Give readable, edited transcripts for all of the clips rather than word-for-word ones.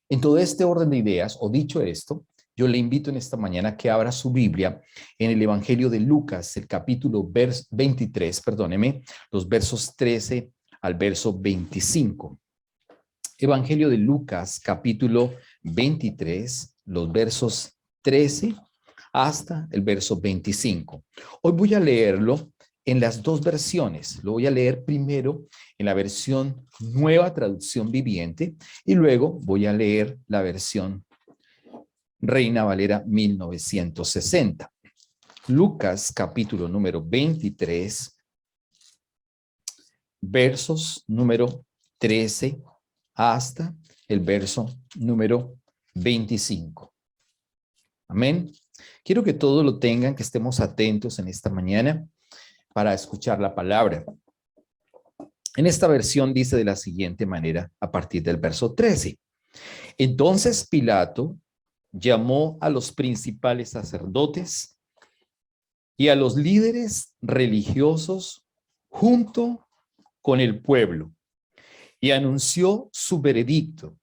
En todo este orden de ideas, o dicho esto, yo le invito en esta mañana que abra su Biblia en el Evangelio de Lucas, el capítulo 23, perdóneme, los versos 13 al verso 25. Evangelio de Lucas, capítulo 23, los versos 13 hasta el verso 25. Hoy voy a leerlo en las dos versiones. Lo voy a leer primero en la versión Nueva Traducción Viviente y luego voy a leer la versión Reina Valera 1960. Lucas, capítulo número 23, versos número 13 hasta el verso número 25. Amén. Quiero que todos lo tengan, que estemos atentos en esta mañana para escuchar la palabra. En esta versión dice de la siguiente manera, a partir del verso 13. Entonces Pilato llamó a los principales sacerdotes y a los líderes religiosos junto con el pueblo y anunció su veredicto.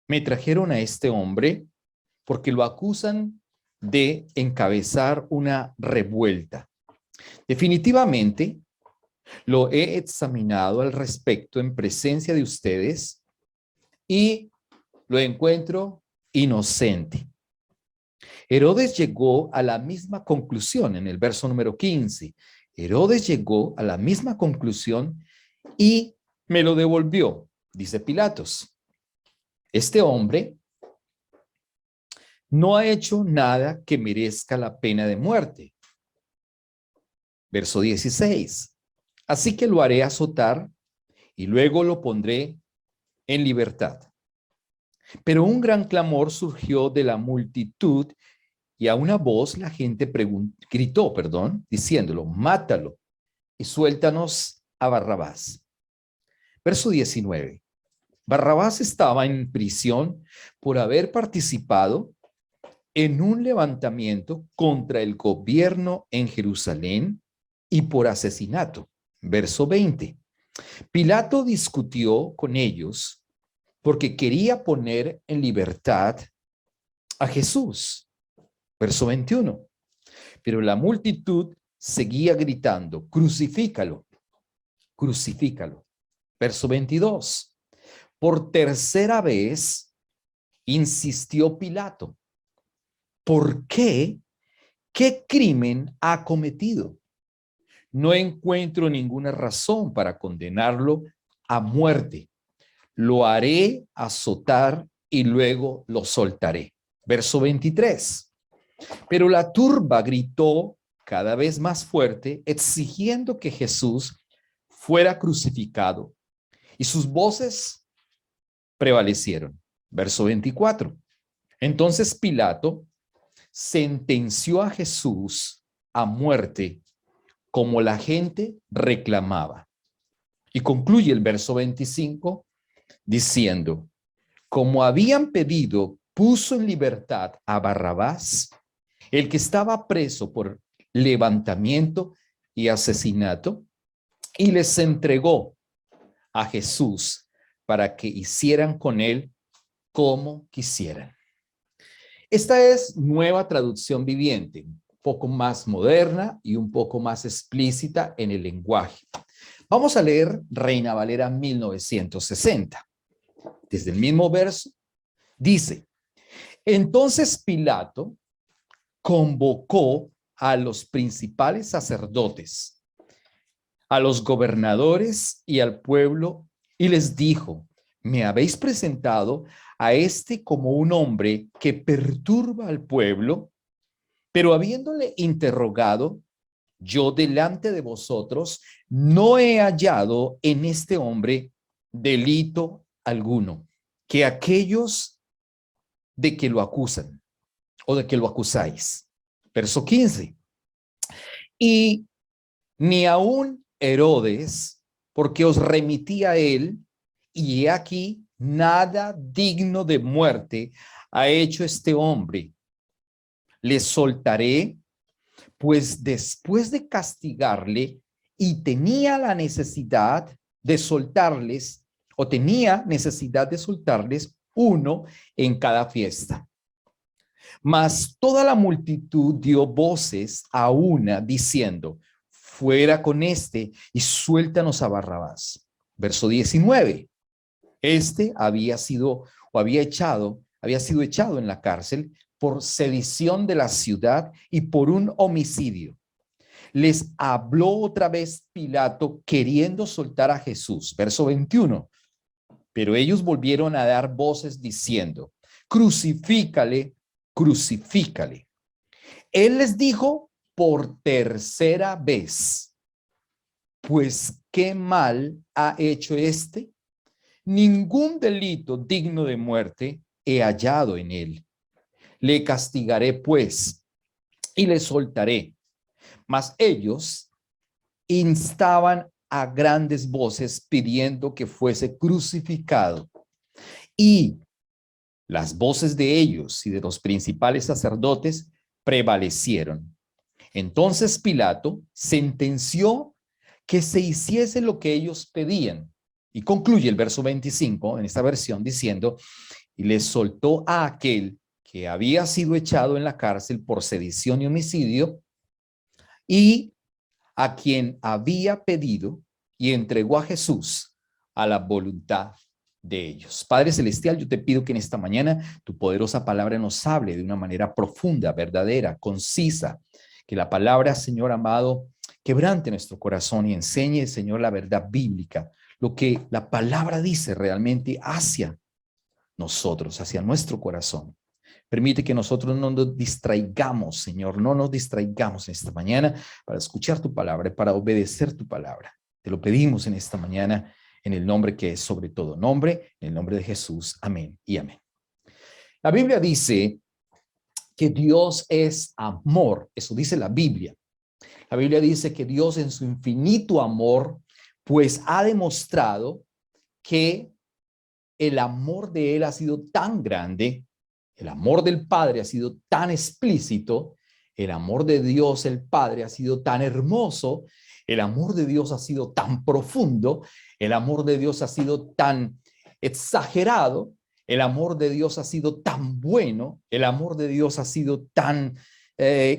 Me trajeron a este hombre porque lo acusan de encabezar una revuelta. Definitivamente, lo he examinado al respecto en presencia de ustedes y lo encuentro inocente. Herodes llegó a la misma conclusión en el verso número 15. Herodes llegó a la misma conclusión y me lo devolvió, dice Pilatos. Este hombre no ha hecho nada que merezca la pena de muerte. Verso 16. Así que lo haré azotar y luego lo pondré en libertad. Pero un gran clamor surgió de la multitud y a una voz la gente gritó, diciéndolo, mátalo y suéltanos a Barrabás. Verso 19. Barrabás estaba en prisión por haber participado en un levantamiento contra el gobierno en Jerusalén y por asesinato. Verso 20. Pilato discutió con ellos porque quería poner en libertad a Jesús. Verso 21. Pero la multitud seguía gritando, crucifícalo, crucifícalo. Verso 22. Por tercera vez insistió Pilato. ¿Por qué? ¿Qué crimen ha cometido? No encuentro ninguna razón para condenarlo a muerte. Lo haré azotar y luego lo soltaré. Verso 23. Pero la turba gritó cada vez más fuerte, exigiendo que Jesús fuera crucificado. Y sus voces prevalecieron. Verso 24. Entonces Pilato sentenció a Jesús a muerte como la gente reclamaba. Y concluye el verso 25 diciendo, como habían pedido, puso en libertad a Barrabás, el que estaba preso por levantamiento y asesinato, y les entregó a Jesús para que hicieran con él como quisieran. Esta es Nueva Traducción Viviente, un poco más moderna y un poco más explícita en el lenguaje. Vamos a leer Reina Valera 1960. Desde el mismo verso, dice, entonces Pilato convocó a los principales sacerdotes, a los gobernadores y al pueblo y les dijo, me habéis presentado a este como un hombre que perturba al pueblo, pero habiéndole interrogado, yo delante de vosotros no he hallado en este hombre delito alguno, que aquellos de que lo acusan o de que lo acusáis. Verso 15. Y ni aun Herodes, porque os remití a él, y he aquí nada digno de muerte ha hecho este hombre. Le soltaré, pues después de castigarle, y tenía necesidad de soltarles, uno en cada fiesta. Mas toda la multitud dio voces a una diciendo, fuera con este y suéltanos a Barrabás. Verso 19. Este había sido echado en la cárcel por sedición de la ciudad y por un homicidio. Les habló otra vez Pilato queriendo soltar a Jesús. Verso 21. Pero ellos volvieron a dar voces diciendo, crucifícale, crucifícale. Él les dijo por tercera vez, pues qué mal ha hecho este. Ningún delito digno de muerte he hallado en él. Le castigaré pues y le soltaré. Mas ellos instaban a grandes voces pidiendo que fuese crucificado. Y las voces de ellos y de los principales sacerdotes prevalecieron. Entonces Pilato sentenció que se hiciese lo que ellos pedían. Y concluye el verso 25 en esta versión diciendo, y les soltó a aquel que había sido echado en la cárcel por sedición y homicidio, y a quien había pedido, y entregó a Jesús a la voluntad de ellos. Padre Celestial, yo te pido que en esta mañana tu poderosa palabra nos hable de una manera profunda, verdadera, concisa, que la palabra, Señor amado, quebrante nuestro corazón y enseñe, Señor, la verdad bíblica, lo que la palabra dice realmente hacia nosotros, hacia nuestro corazón. Permite que nosotros no nos distraigamos, Señor, no nos distraigamos en esta mañana para escuchar tu palabra, para obedecer tu palabra. Te lo pedimos en esta mañana en el nombre que es sobre todo nombre, en el nombre de Jesús. Amén y amén. La Biblia dice que Dios es amor. Eso dice la Biblia. La Biblia dice que Dios en su infinito amor, pues ha demostrado que el amor de Él ha sido tan grande, el amor del Padre ha sido tan explícito, el amor de Dios el Padre ha sido tan hermoso, el amor de Dios ha sido tan profundo, el amor de Dios ha sido tan exagerado, el amor de Dios ha sido tan bueno, el amor de Dios ha sido tan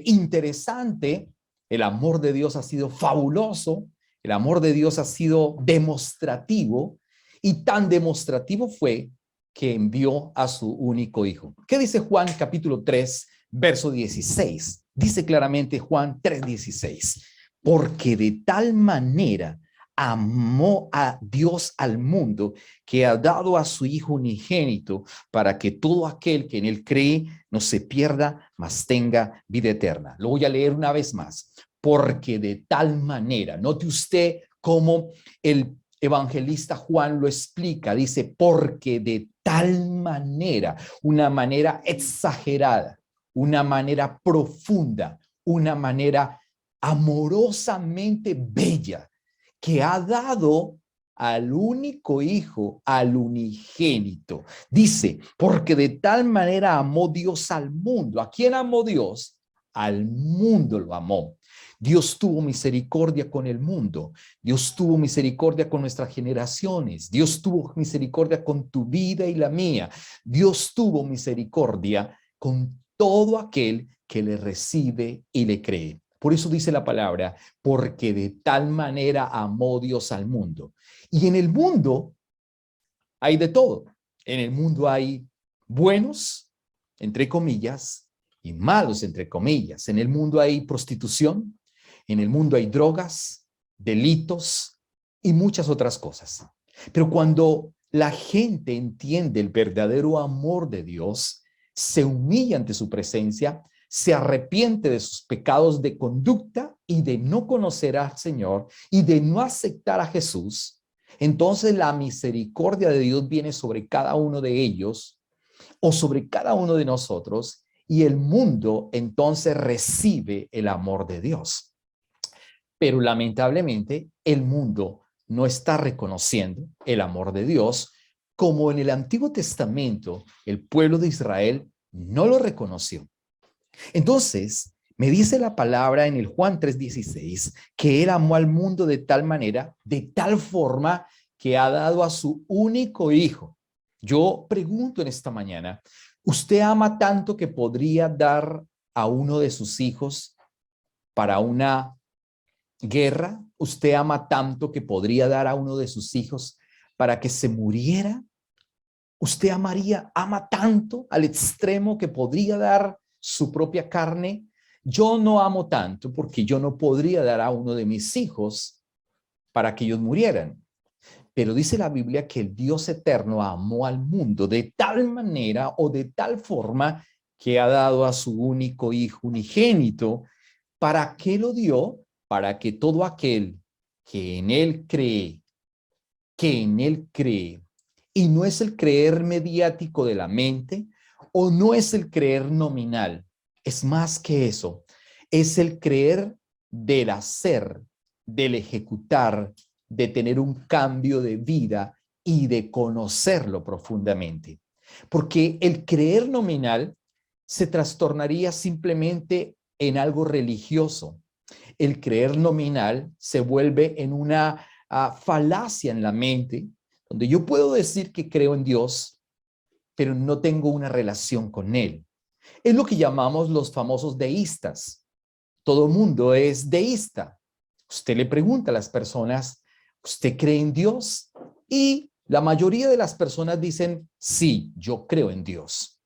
interesante, el amor de Dios ha sido fabuloso, el amor de Dios ha sido demostrativo, y tan demostrativo fue que envió a su único hijo. ¿Qué dice Juan capítulo 3, verso 16? Dice claramente Juan 3:16, porque de tal manera amó a Dios al mundo que ha dado a su hijo unigénito para que todo aquel que en él cree no se pierda, mas tenga vida eterna. Lo voy a leer una vez más. Porque de tal manera, note usted cómo el evangelista Juan lo explica, dice, porque de tal manera, una manera exagerada, una manera profunda, una manera amorosamente bella, que ha dado al único hijo, al unigénito. Dice, porque de tal manera amó Dios al mundo. ¿A quién amó Dios? Al mundo lo amó. Dios tuvo misericordia con el mundo. Dios tuvo misericordia con nuestras generaciones. Dios tuvo misericordia con tu vida y la mía. Dios tuvo misericordia con todo aquel que le recibe y le cree. Por eso dice la palabra, porque de tal manera amó Dios al mundo. Y en el mundo hay de todo. En el mundo hay buenos, entre comillas, y malos, entre comillas. En el mundo hay prostitución, en el mundo hay drogas, delitos y muchas otras cosas. Pero cuando la gente entiende el verdadero amor de Dios, se humilla ante su presencia, se arrepiente de sus pecados de conducta y de no conocer al Señor y de no aceptar a Jesús, entonces la misericordia de Dios viene sobre cada uno de ellos o sobre cada uno de nosotros y el mundo entonces recibe el amor de Dios. Pero lamentablemente el mundo no está reconociendo el amor de Dios como en el Antiguo Testamento el pueblo de Israel no lo reconoció. Entonces, me dice la palabra en el Juan 3:16 que él amó al mundo de tal manera, de tal forma que ha dado a su único hijo. Yo pregunto en esta mañana, ¿usted ama tanto que podría dar a uno de sus hijos para una guerra? ¿Usted ama tanto que podría dar a uno de sus hijos para que se muriera? ¿Usted ama tanto al extremo que podría dar su propia carne? Yo no amo tanto porque yo no podría dar a uno de mis hijos para que ellos murieran. Pero dice la Biblia que el Dios eterno amó al mundo de tal manera o de tal forma que ha dado a su único hijo unigénito. ¿Para qué lo dio? Para que todo aquel que en él cree, y no es el creer mediático de la mente o no es el creer nominal, es más que eso, es el creer del hacer, del ejecutar, de tener un cambio de vida y de conocerlo profundamente. Porque el creer nominal se trastornaría simplemente en algo religioso. El creer nominal se vuelve en una falacia en la mente, donde yo puedo decir que creo en Dios, pero no tengo una relación con Él. Es lo que llamamos los famosos deístas. Todo mundo es deísta. Usted le pregunta a las personas, ¿usted cree en Dios? Y la mayoría de las personas dicen, sí, yo creo en Dios.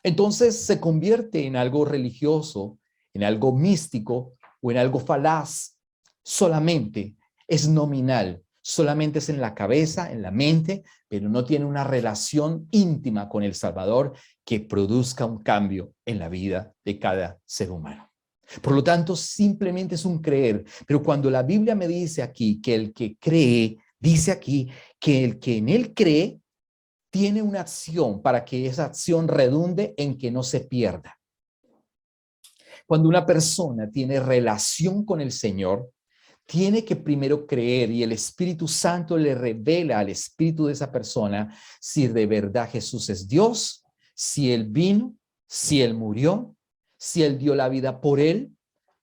Entonces se convierte en algo religioso, en algo místico o en algo falaz. Solamente es nominal, solamente es en la cabeza, en la mente, pero no tiene una relación íntima con el Salvador que produzca un cambio en la vida de cada ser humano. Por lo tanto, simplemente es un creer. Pero cuando la Biblia me dice aquí que el que cree, dice aquí que el que en él cree, tiene una acción para que esa acción redunde en que no se pierda. Cuando una persona tiene relación con el Señor, tiene que primero creer y el Espíritu Santo le revela al espíritu de esa persona si de verdad Jesús es Dios, si Él vino, si Él murió, si Él dio la vida por Él,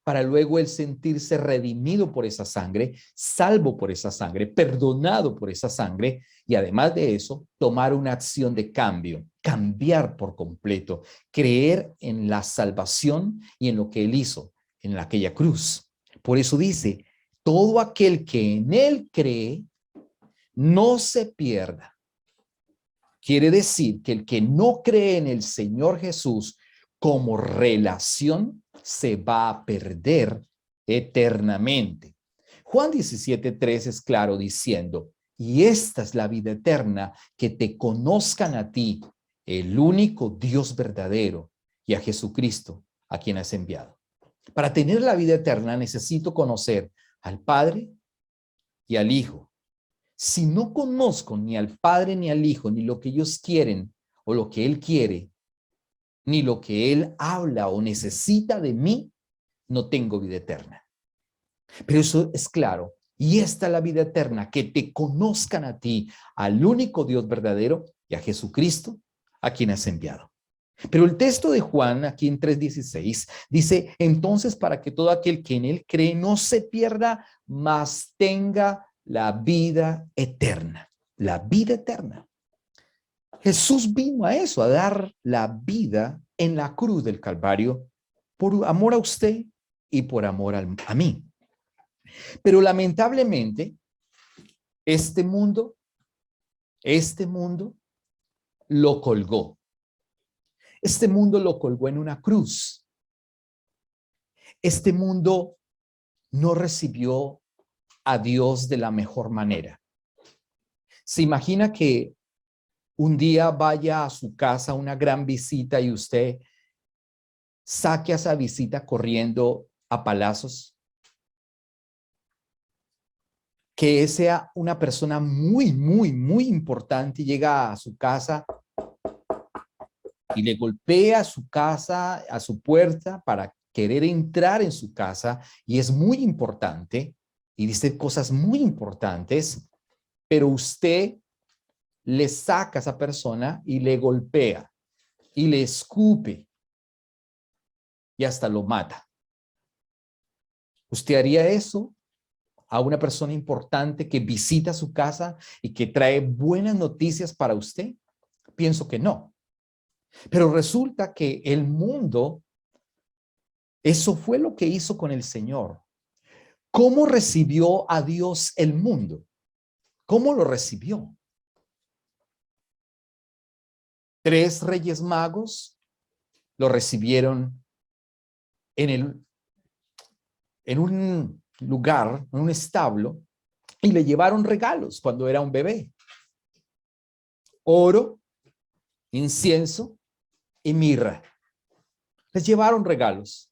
para luego Él sentirse redimido por esa sangre, salvo por esa sangre, perdonado por esa sangre y además de eso, tomar una acción de cambio, cambiar por completo, creer en la salvación y en lo que Él hizo en aquella cruz. Por eso dice, todo aquel que en Él cree, no se pierda. Quiere decir que el que no cree en el Señor Jesús como relación, se va a perder eternamente. Juan 17:3 es claro diciendo, y esta es la vida eterna, que te conozcan a ti, el único Dios verdadero, y a Jesucristo, a quien has enviado. Para tener la vida eterna necesito conocer al Padre y al Hijo. Si no conozco ni al Padre ni al Hijo, ni lo que ellos quieren o lo que Él quiere, ni lo que Él habla o necesita de mí, no tengo vida eterna. Pero eso es claro. Y esta es la vida eterna, que te conozcan a ti, al único Dios verdadero y a Jesucristo, a quien has enviado. Pero el texto de Juan, aquí en 3:16, dice, entonces para que todo aquel que en él cree no se pierda, mas tenga la vida eterna. La vida eterna. Jesús vino a eso, a dar la vida en la cruz del Calvario por amor a usted y por amor a mí. Pero lamentablemente, este mundo lo colgó. Este mundo lo colgó en una cruz. Este mundo no recibió a Dios de la mejor manera. Se imagina que un día vaya a su casa una gran visita y usted saque a esa visita corriendo a palazos. Que sea una persona muy, muy, muy importante y llega a su casa y le golpea a su casa, a su puerta para querer entrar en su casa y es muy importante y dice cosas muy importantes, pero usted le saca a esa persona y le golpea y le escupe y hasta lo mata. ¿Usted haría eso a una persona importante que visita su casa y que trae buenas noticias para usted? Pienso que no. Pero resulta que el mundo, eso fue lo que hizo con el Señor. ¿Cómo recibió a Dios el mundo? ¿Cómo lo recibió? 3 reyes magos lo recibieron en un lugar, en un establo, y le llevaron regalos cuando era un bebé. Oro, incienso y mirra. Les llevaron regalos.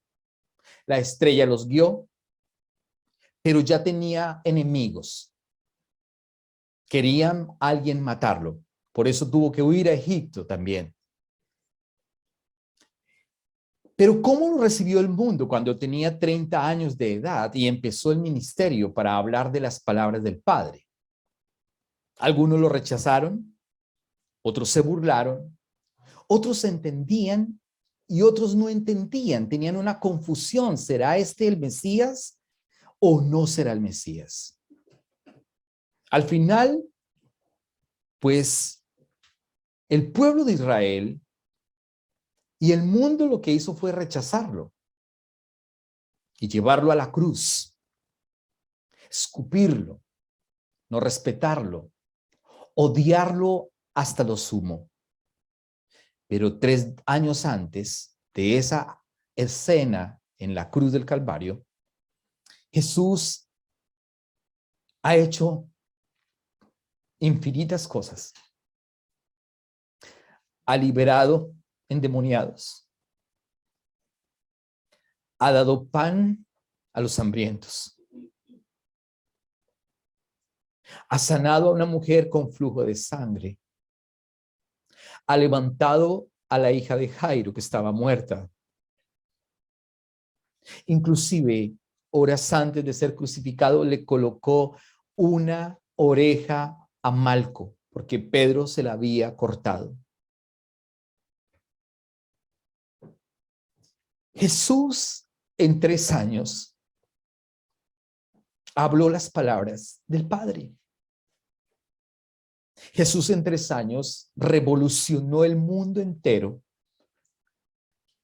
La estrella los guió, pero ya tenía enemigos. Querían a alguien matarlo. Por eso tuvo que huir a Egipto también. Pero ¿cómo lo recibió el mundo cuando tenía 30 años de edad y empezó el ministerio para hablar de las palabras del Padre? Algunos lo rechazaron, otros se burlaron, otros entendían y otros no entendían. Tenían una confusión. ¿Será este el Mesías o no será el Mesías? Al final, pues, el pueblo de Israel y el mundo lo que hizo fue rechazarlo y llevarlo a la cruz, escupirlo, no respetarlo, odiarlo hasta lo sumo. Pero 3 años antes de esa escena en la cruz del Calvario, Jesús ha hecho infinitas cosas. Ha liberado endemoniados. Ha dado pan a los hambrientos. Ha sanado a una mujer con flujo de sangre. Ha levantado a la hija de Jairo que estaba muerta. Inclusive, horas antes de ser crucificado, le colocó una oreja a Malco, porque Pedro se la había cortado. Jesús, en 3 años, habló las palabras del Padre. Jesús en 3 años revolucionó el mundo entero.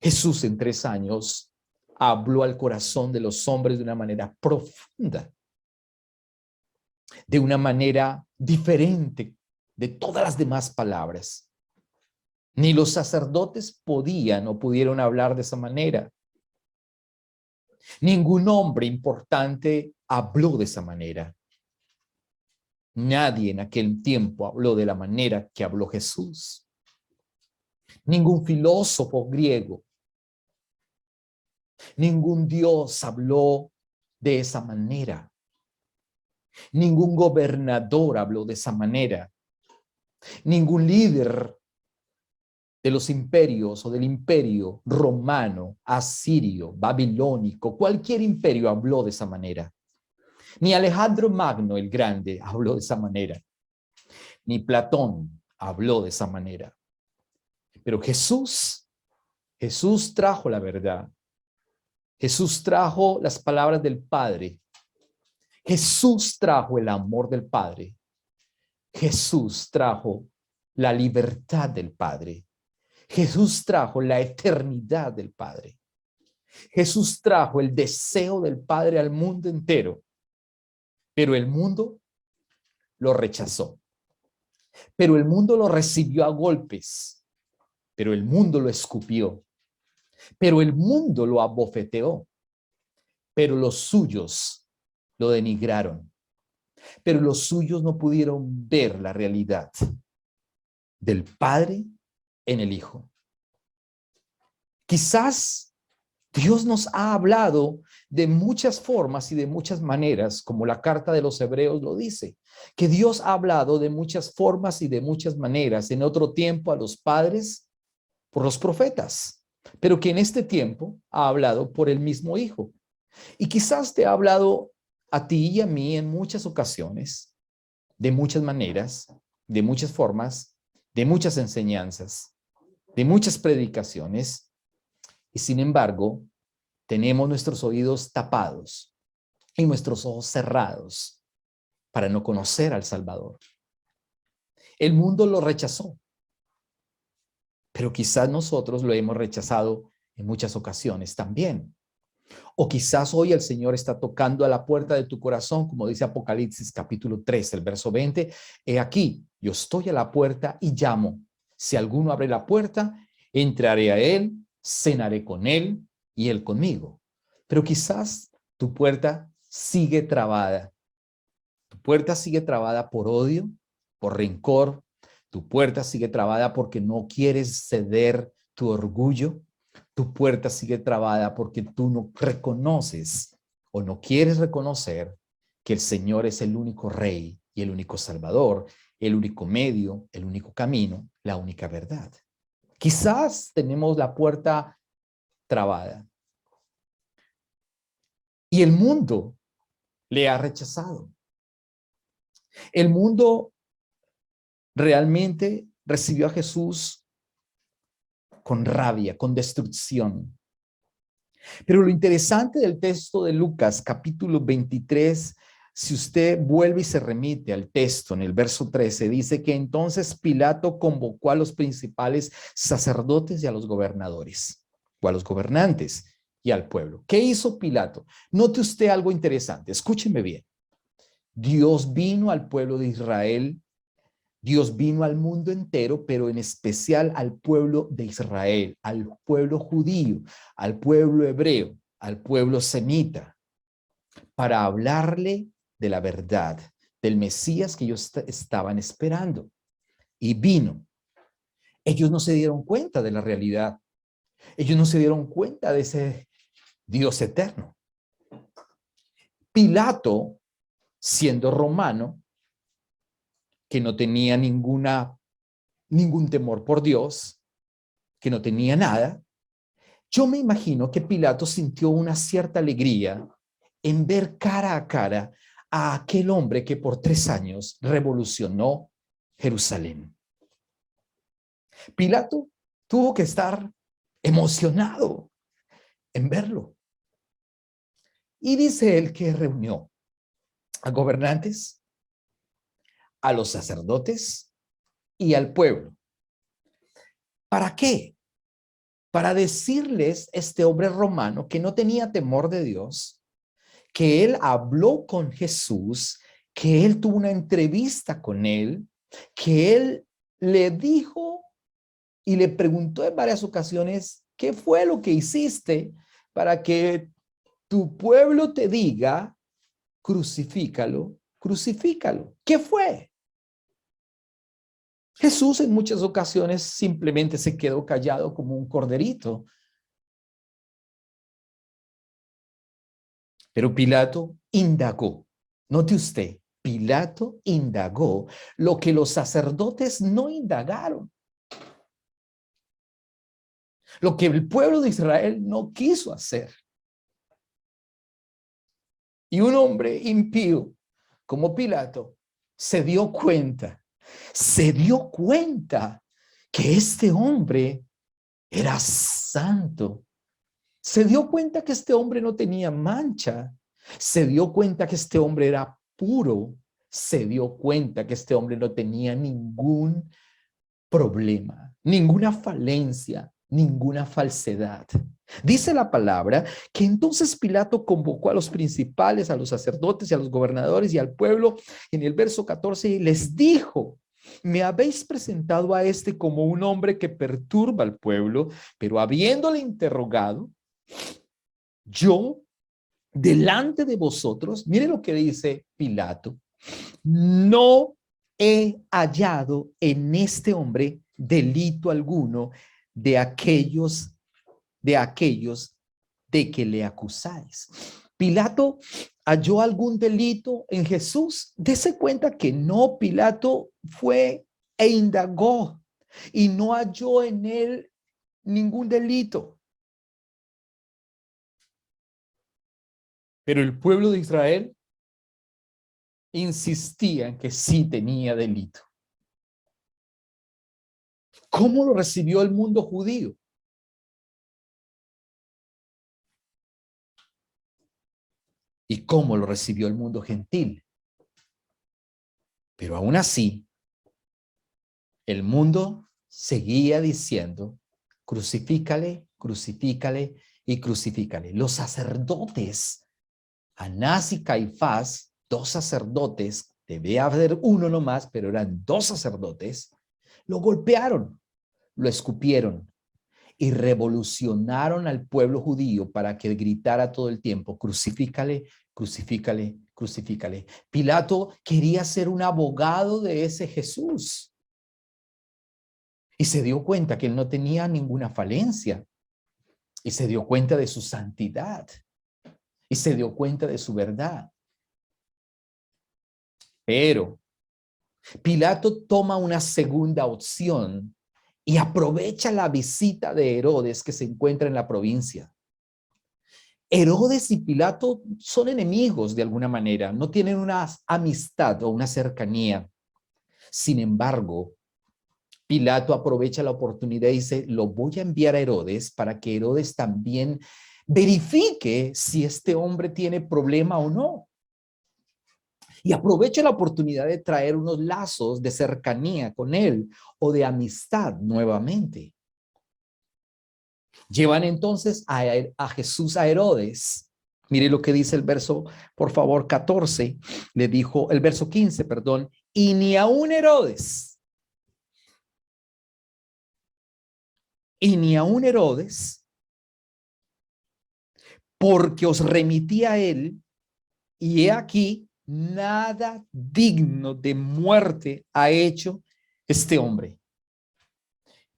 Jesús en 3 años habló al corazón de los hombres de una manera profunda, de una manera diferente de todas las demás palabras. Ni los sacerdotes podían o pudieron hablar de esa manera. Ningún hombre importante habló de esa manera. Nadie en aquel tiempo habló de la manera que habló Jesús. Ningún filósofo griego, ningún dios habló de esa manera. Ningún gobernador habló de esa manera. Ningún líder de los imperios o del imperio romano, asirio, babilónico, cualquier imperio habló de esa manera. Ni Alejandro Magno el Grande habló de esa manera. Ni Platón habló de esa manera. Pero Jesús trajo la verdad. Jesús trajo las palabras del Padre. Jesús trajo el amor del Padre. Jesús trajo la libertad del Padre. Jesús trajo la eternidad del Padre. Jesús trajo el deseo del Padre al mundo entero. Pero el mundo lo rechazó. Pero el mundo lo recibió a golpes. Pero el mundo lo escupió. Pero el mundo lo abofeteó. Pero los suyos lo denigraron. Pero los suyos no pudieron ver la realidad del Padre en el Hijo. Quizás Dios nos ha hablado de muchas formas y de muchas maneras, como la carta de los Hebreos lo dice, que Dios ha hablado de muchas formas y de muchas maneras en otro tiempo a los padres por los profetas, pero que en este tiempo ha hablado por el mismo Hijo. Y quizás te ha hablado a ti y a mí en muchas ocasiones, de muchas maneras, de muchas formas, de muchas enseñanzas, de muchas predicaciones, y sin embargo, tenemos nuestros oídos tapados y nuestros ojos cerrados para no conocer al Salvador. El mundo lo rechazó. pero quizás nosotros lo hemos rechazado en muchas ocasiones también. O quizás hoy el Señor está tocando a la puerta de tu corazón, como dice Apocalipsis capítulo 3, el verso 20. He aquí, yo estoy a la puerta y llamo. Si alguno abre la puerta, entraré a él, cenaré con él y él conmigo. Pero quizás tu puerta sigue trabada. Tu puerta sigue trabada por odio, por rencor. Tu puerta sigue trabada porque no quieres ceder tu orgullo. Tu puerta sigue trabada porque tú no reconoces o no quieres reconocer que el Señor es el único Rey y el único Salvador, el único medio, el único camino, la única verdad. Quizás tenemos la puerta trabada y el mundo le ha rechazado. El mundo realmente recibió a Jesús con rabia, con destrucción. Pero lo interesante del texto de Lucas, capítulo 23, si usted vuelve y se remite al texto en el verso 13, dice que entonces Pilato convocó a los principales sacerdotes y a los gobernadores, o a los gobernantes y al pueblo. ¿Qué hizo Pilato? Note usted algo interesante, escúcheme bien. Dios vino al pueblo de Israel. Dios vino al mundo entero, pero en especial al pueblo de Israel, al pueblo judío, al pueblo hebreo, al pueblo semita, para hablarle de la verdad, del Mesías que ellos estaban esperando. Y vino. Ellos no se dieron cuenta de la realidad. Ellos no se dieron cuenta de ese Dios eterno. Pilato, siendo romano, que no tenía ningún temor por Dios, que no tenía nada, yo me imagino que Pilato sintió una cierta alegría en ver cara a cara a aquel hombre que por 3 años revolucionó Jerusalén. Pilato tuvo que estar emocionado en verlo. Y dice él que reunió a gobernantes, a los sacerdotes y al pueblo. ¿Para qué? Para decirles este hombre romano que no tenía temor de Dios, que él habló con Jesús, que él tuvo una entrevista con él, que él le dijo y le preguntó en varias ocasiones, ¿qué fue lo que hiciste para que tu pueblo te diga, crucifícalo, crucifícalo? ¿Qué fue? Jesús en muchas ocasiones simplemente se quedó callado como un corderito. Pero Pilato indagó. Note usted, Pilato indagó lo que los sacerdotes no indagaron, lo que el pueblo de Israel no quiso hacer. Y un hombre impío como Pilato se dio cuenta que este hombre era santo. Se dio cuenta que este hombre no tenía mancha. Se dio cuenta que este hombre era puro. Se dio cuenta que este hombre no tenía ningún problema, ninguna falencia, ninguna falsedad. Dice la palabra que entonces Pilato convocó a los principales, a los sacerdotes y a los gobernadores y al pueblo en el verso 14 y les dijo: me habéis presentado a este como un hombre que perturba al pueblo, pero habiéndole interrogado, yo delante de vosotros, mire lo que dice Pilato, no he hallado en este hombre delito alguno de aquellos de que le acusáis. Pilato halló algún delito en Jesús. Dese cuenta que no, Pilato fue e indagó y no halló en él ningún delito. Pero el pueblo de Israel insistía en que sí tenía delito. ¿Cómo lo recibió el mundo judío? ¿Y cómo lo recibió el mundo gentil? Pero aún así, el mundo seguía diciendo, crucifícale, crucifícale y crucifícale. Los sacerdotes, Anás y Caifás, dos sacerdotes, debía haber uno nomás, pero eran dos sacerdotes, lo golpearon, lo escupieron y revolucionaron al pueblo judío para que gritara todo el tiempo, crucifícale, crucifícale, crucifícale. Pilato quería ser un abogado de ese Jesús y se dio cuenta que él no tenía ninguna falencia y se dio cuenta de su santidad y se dio cuenta de su verdad. Pero Pilato toma una segunda opción y aprovecha la visita de Herodes que se encuentra en la provincia. Herodes y Pilato son enemigos de alguna manera, no tienen una amistad o una cercanía. Sin embargo, Pilato aprovecha la oportunidad y dice, lo voy a enviar a Herodes para que Herodes también verifique si este hombre tiene problema o no. Y aprovecha la oportunidad de traer unos lazos de cercanía con él o de amistad nuevamente. Llevan entonces a Jesús a Herodes. Mire lo que dice el verso, por favor, 14. Le dijo, el verso 15, perdón, y ni aun Herodes, porque os remití a él, y he aquí, nada digno de muerte ha hecho este hombre.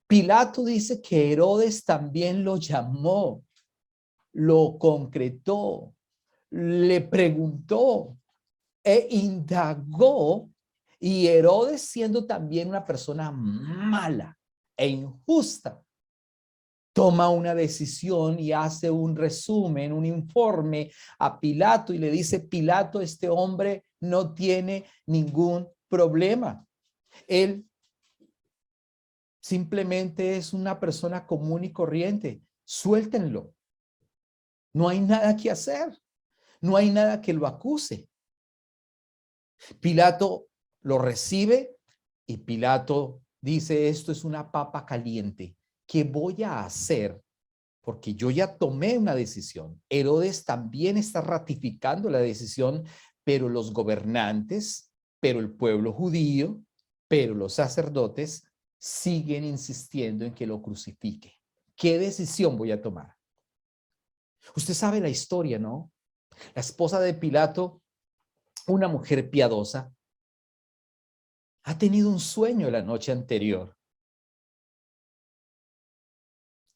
Pilato dice que Herodes también lo llamó, lo concretó, le preguntó e indagó, y Herodes, siendo también una persona mala e injusta, toma una decisión y hace un resumen, un informe a Pilato y le dice, Pilato, este hombre no tiene ningún problema. Él simplemente es una persona común y corriente. Suéltenlo. No hay nada que hacer. No hay nada que lo acuse. Pilato lo recibe y Pilato dice, esto es una papa caliente. ¿Qué voy a hacer? Porque yo ya tomé una decisión. Herodes también está ratificando la decisión, pero los gobernantes, pero el pueblo judío, pero los sacerdotes siguen insistiendo en que lo crucifique. ¿Qué decisión voy a tomar? Usted sabe la historia, ¿no? La esposa de Pilato, una mujer piadosa, ha tenido un sueño la noche anterior.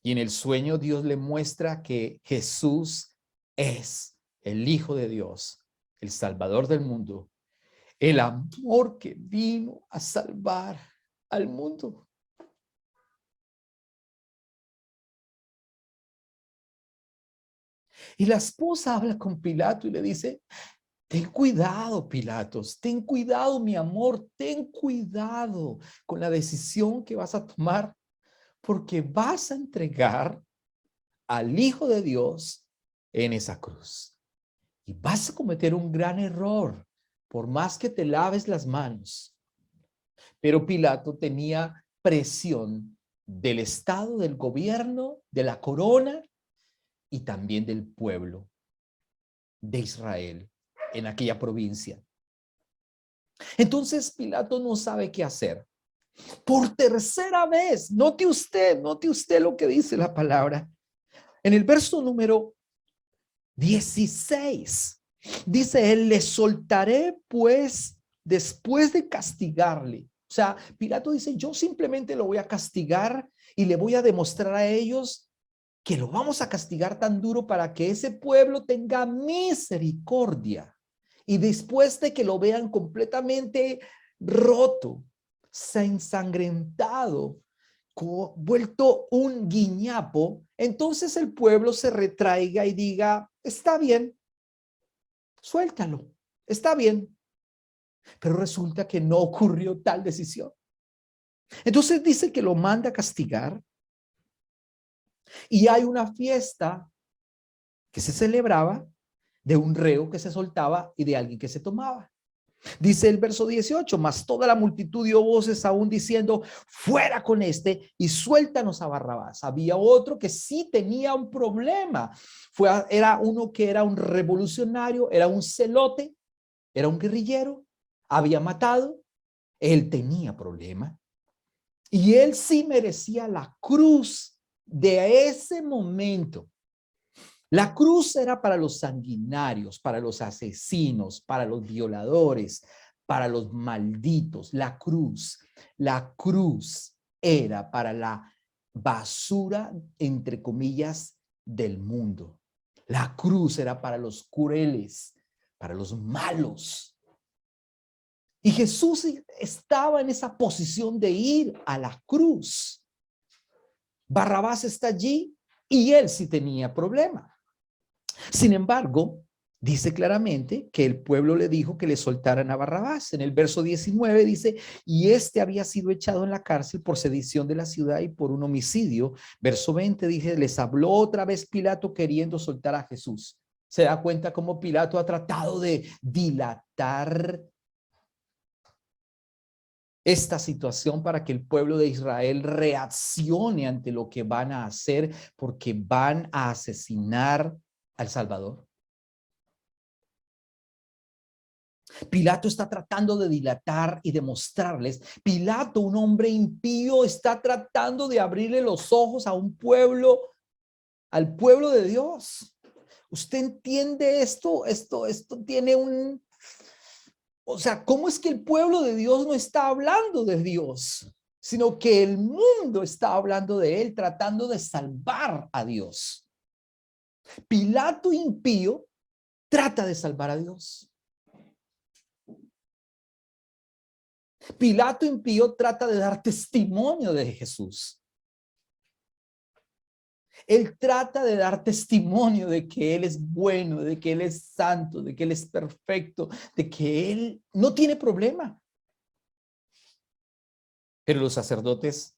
Y en el sueño Dios le muestra que Jesús es el Hijo de Dios, el Salvador del mundo, el amor que vino a salvar al mundo. Y la esposa habla con Pilato y le dice, ten cuidado, Pilatos, ten cuidado, mi amor, ten cuidado con la decisión que vas a tomar, porque vas a entregar al Hijo de Dios en esa cruz. Y vas a cometer un gran error, por más que te laves las manos. Pero Pilato tenía presión del Estado, del gobierno, de la corona y también del pueblo de Israel en aquella provincia. Entonces Pilato no sabe qué hacer. Por tercera vez, note usted lo que dice la palabra. En el verso número 16, dice él, le soltaré pues después de castigarle. O sea, Pilato dice, yo simplemente lo voy a castigar y le voy a demostrar a ellos que lo vamos a castigar tan duro para que ese pueblo tenga misericordia. Y después de que lo vean completamente roto, ensangrentado, vuelto un guiñapo, entonces el pueblo se retraiga y diga, está bien, suéltalo, está bien. Pero resulta que no ocurrió tal decisión. Entonces dice que lo manda a castigar y hay una fiesta que se celebraba de un reo que se soltaba y de alguien que se tomaba. Dice el verso 18, mas toda la multitud dio voces aún diciendo, fuera con este y suéltanos a Barrabás. Había otro que sí tenía un problema. Era uno que era un revolucionario, era un celote, era un guerrillero, había matado. Él tenía problema. Y él sí merecía la cruz de ese momento. La cruz era para los sanguinarios, para los asesinos, para los violadores, para los malditos. La cruz era para la basura, entre comillas, del mundo. La cruz era para los crueles, para los malos. Y Jesús estaba en esa posición de ir a la cruz. Barrabás está allí y él sí tenía problema. Sin embargo, dice claramente que el pueblo le dijo que le soltaran a Barrabás. En el verso 19 dice, y este había sido echado en la cárcel por sedición de la ciudad y por un homicidio. Verso 20 dice, les habló otra vez Pilato queriendo soltar a Jesús. Se da cuenta cómo Pilato ha tratado de dilatar esta situación para que el pueblo de Israel reaccione ante lo que van a hacer, porque van a asesinar al Salvador. Pilato está tratando de dilatar y demostrarles. Pilato, un hombre impío, está tratando de abrirle los ojos a un pueblo, al pueblo de Dios. ¿Usted entiende esto? Esto tiene un... O sea, ¿cómo es que el pueblo de Dios no está hablando de Dios? Sino que el mundo está hablando de él, tratando de salvar a Dios. Pilato impío trata de salvar a Dios. Pilato impío trata de dar testimonio de Jesús. Él trata de dar testimonio de que Él es bueno, de que Él es santo, de que Él es perfecto, de que Él no tiene problema. Pero los sacerdotes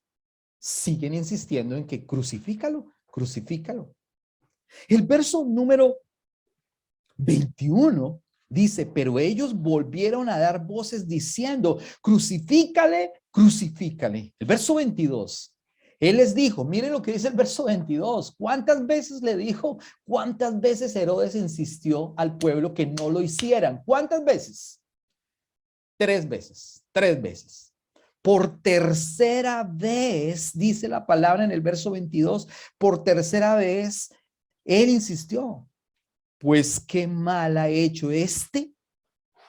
siguen insistiendo en que crucifícalo, crucifícalo. El verso número 21 dice, pero ellos volvieron a dar voces diciendo, crucifícale, crucifícale. El verso 22, él les dijo, miren lo que dice el verso 22, ¿cuántas veces le dijo? ¿Cuántas veces Herodes insistió al pueblo que no lo hicieran? ¿Cuántas veces? 3 veces, 3 veces. Por tercera vez, dice la palabra en el verso 22, por tercera vez, él insistió. Pues qué mal ha hecho este.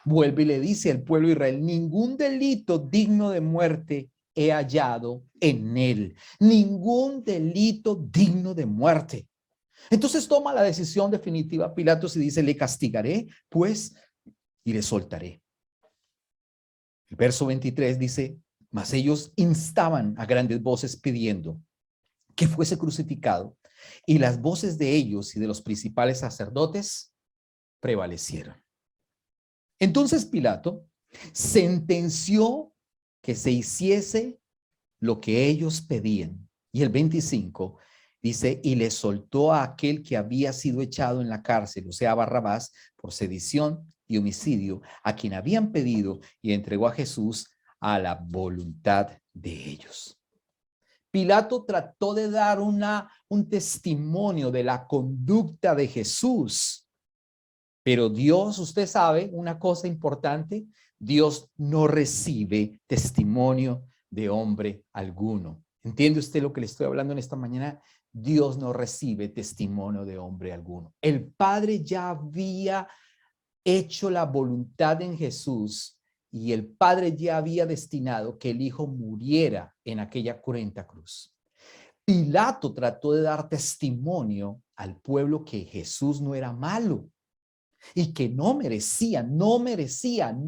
Vuelve y le dice al pueblo de Israel, ningún delito digno de muerte he hallado en él. Ningún delito digno de muerte. Entonces toma la decisión definitiva Pilatos y dice, le castigaré, pues, y le soltaré. El verso 23 dice, mas ellos instaban a grandes voces pidiendo que fuese crucificado, y las voces de ellos y de los principales sacerdotes prevalecieron. Entonces Pilato sentenció que se hiciese lo que ellos pedían. Y el 25 dice, y le soltó a aquel que había sido echado en la cárcel, o sea, Barrabás, por sedición y homicidio, a quien habían pedido, y entregó a Jesús a la voluntad de ellos. Pilato trató de dar un testimonio de la conducta de Jesús. Pero Dios, usted sabe una cosa importante, Dios no recibe testimonio de hombre alguno. ¿Entiende usted lo que le estoy hablando en esta mañana? Dios no recibe testimonio de hombre alguno. El Padre ya había hecho la voluntad en Jesús y el Padre ya había destinado que el Hijo muriera en aquella cruenta cruz. Pilato trató de dar testimonio al pueblo que Jesús no era malo y que no merecía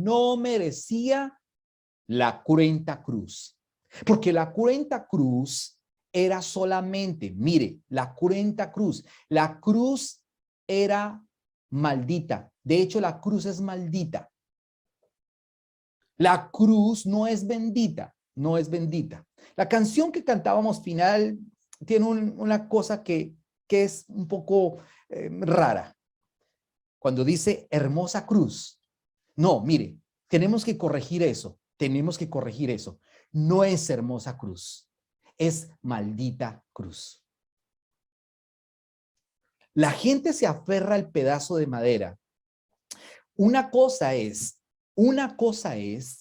la cruenta cruz. Porque la cruenta cruz era solamente, mire, la cruz era maldita. De hecho, la cruz es maldita. La cruz no es bendita, no es bendita. La canción que cantábamos final tiene una cosa que es un poco rara. Cuando dice hermosa cruz. No, mire, Tenemos que corregir eso. Tenemos que corregir eso. No es hermosa cruz, es maldita cruz. La gente se aferra al pedazo de madera. Una cosa es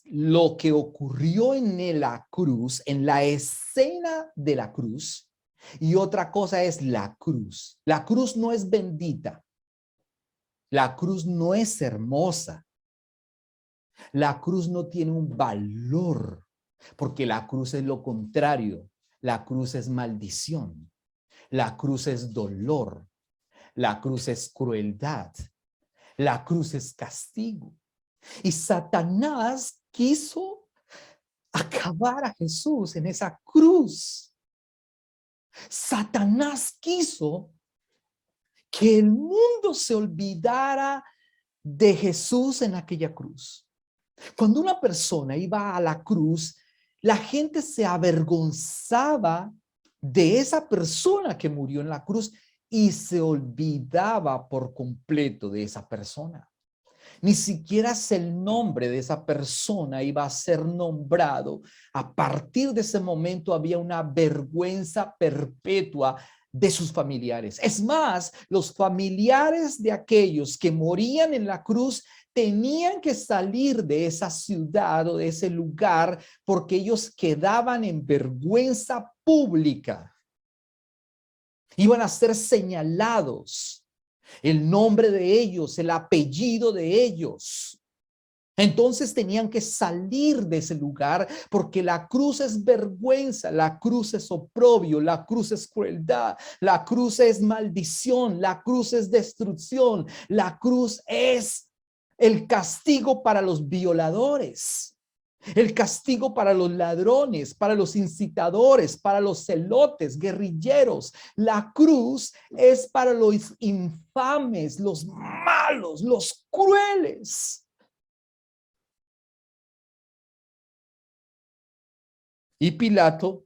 lo que ocurrió en la cruz, en la escena de la cruz, y otra cosa es la cruz. La cruz no es bendita. La cruz no es hermosa. La cruz no tiene un valor, porque la cruz es lo contrario. La cruz es maldición. La cruz es dolor. La cruz es crueldad. La cruz es castigo. Y Satanás quiso acabar a Jesús en esa cruz. Satanás quiso que el mundo se olvidara de Jesús en aquella cruz. Cuando una persona iba a la cruz, la gente se avergonzaba de esa persona que murió en la cruz y se olvidaba por completo de esa persona. Ni siquiera el nombre de esa persona iba a ser nombrado. A partir de ese momento había una vergüenza perpetua de sus familiares. Es más, los familiares de aquellos que morían en la cruz tenían que salir de esa ciudad o de ese lugar porque ellos quedaban en vergüenza pública. Iban a ser señalados, el nombre de ellos, el apellido de ellos. Entonces tenían que salir de ese lugar porque la cruz es vergüenza, la cruz es oprobio, la cruz es crueldad, la cruz es maldición, la cruz es destrucción, la cruz es el castigo para los violadores. El castigo para los ladrones, para los incitadores, para los celotes, guerrilleros. La cruz es para los infames, los malos, los crueles. Y Pilato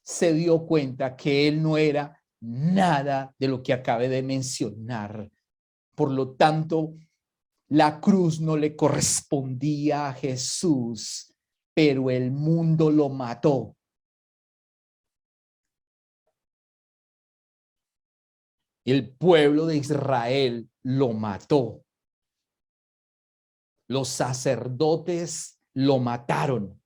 se dio cuenta que él no era nada de lo que acabé de mencionar. Por lo tanto, la cruz no le correspondía a Jesús, pero el mundo lo mató. El pueblo de Israel lo mató. Los sacerdotes lo mataron.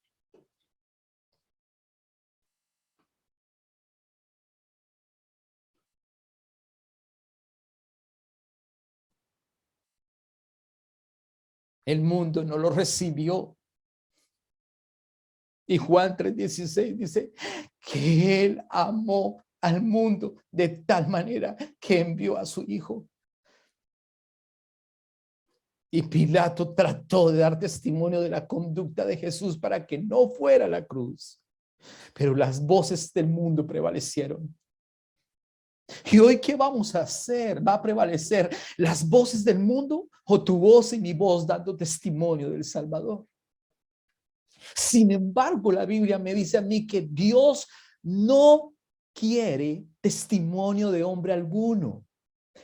El mundo no lo recibió. Y Juan 3:16 dice que él amó al mundo de tal manera que envió a su hijo. Y Pilato trató de dar testimonio de la conducta de Jesús para que no fuera a la cruz. Pero las voces del mundo prevalecieron. ¿Y hoy qué vamos a hacer? ¿Va a prevalecer las voces del mundo o tu voz y mi voz dando testimonio del Salvador? Sin embargo, la Biblia me dice a mí que Dios no quiere testimonio de hombre alguno.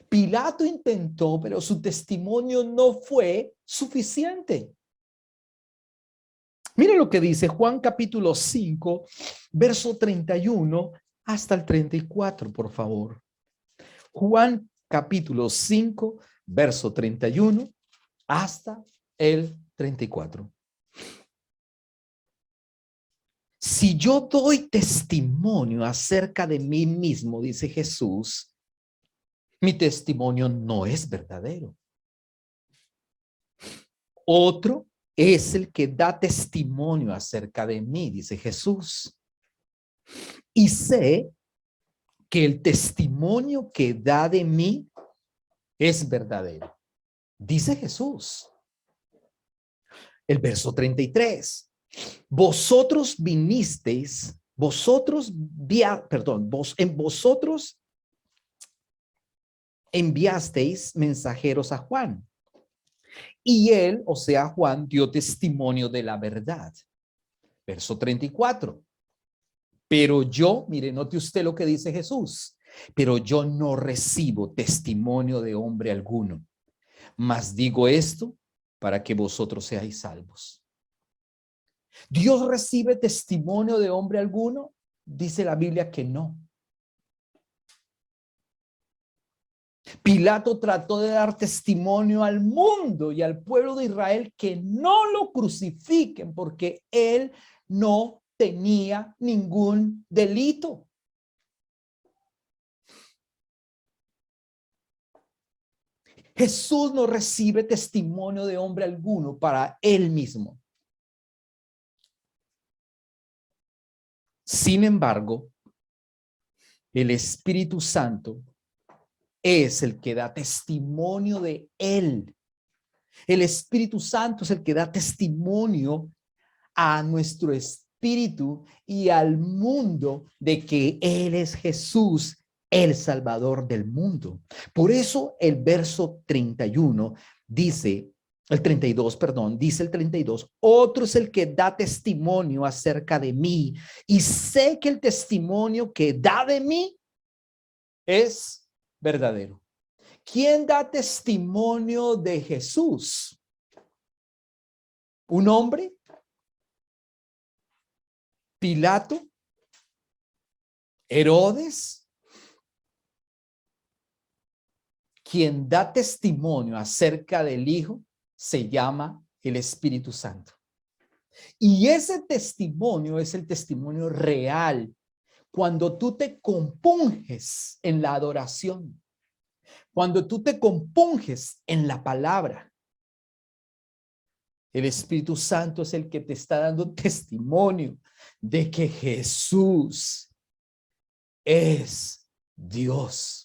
Pilato intentó, pero su testimonio no fue suficiente. Mire lo que dice Juan capítulo 5, verso 31 hasta el 34, por favor. Juan capítulo 5, verso 31 hasta el 34. Si yo doy testimonio acerca de mí mismo, dice Jesús, mi testimonio no es verdadero. Otro es el que da testimonio acerca de mí, dice Jesús. Y sé que el testimonio que da de mí es verdadero, dice Jesús. El verso 33. Vosotros vinisteis, vosotros enviasteis mensajeros a Juan. Y él, o sea, Juan, dio testimonio de la verdad. Verso 34. Pero yo, mire, note usted lo que dice Jesús. Pero yo no recibo testimonio de hombre alguno. Mas digo esto para que vosotros seáis salvos. ¿Dios recibe testimonio de hombre alguno? Dice la Biblia que no. Pilato trató de dar testimonio al mundo y al pueblo de Israel que no lo crucifiquen porque él no tenía ningún delito. Jesús no recibe testimonio de hombre alguno para él mismo. Sin embargo, el Espíritu Santo es el que da testimonio de él. El Espíritu Santo es el que da testimonio a nuestro espíritu y al mundo de que Él es Jesús, el Salvador del mundo. Por eso el verso 31 dice, el 32, perdón, dice el 32, otro es el que da testimonio acerca de mí y sé que el testimonio que da de mí es verdadero. ¿Quién da testimonio de Jesús? ¿Un hombre? ¿Pilato? ¿Herodes? Quien da testimonio acerca del Hijo se llama el Espíritu Santo. Y ese testimonio es el testimonio real cuando tú te compunges en la adoración, cuando tú te compunges en la palabra. El Espíritu Santo es el que te está dando testimonio de que Jesús es Dios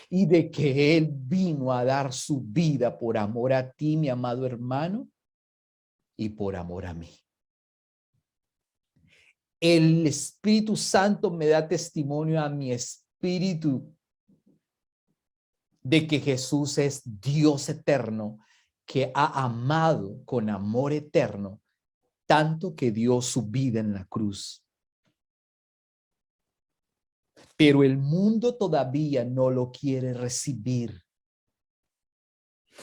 y de que Él vino a dar su vida por amor a ti, mi amado hermano, y por amor a mí. El Espíritu Santo me da testimonio a mi espíritu de que Jesús es Dios eterno, que ha amado con amor eterno, tanto que dio su vida en la cruz. Pero el mundo todavía no lo quiere recibir.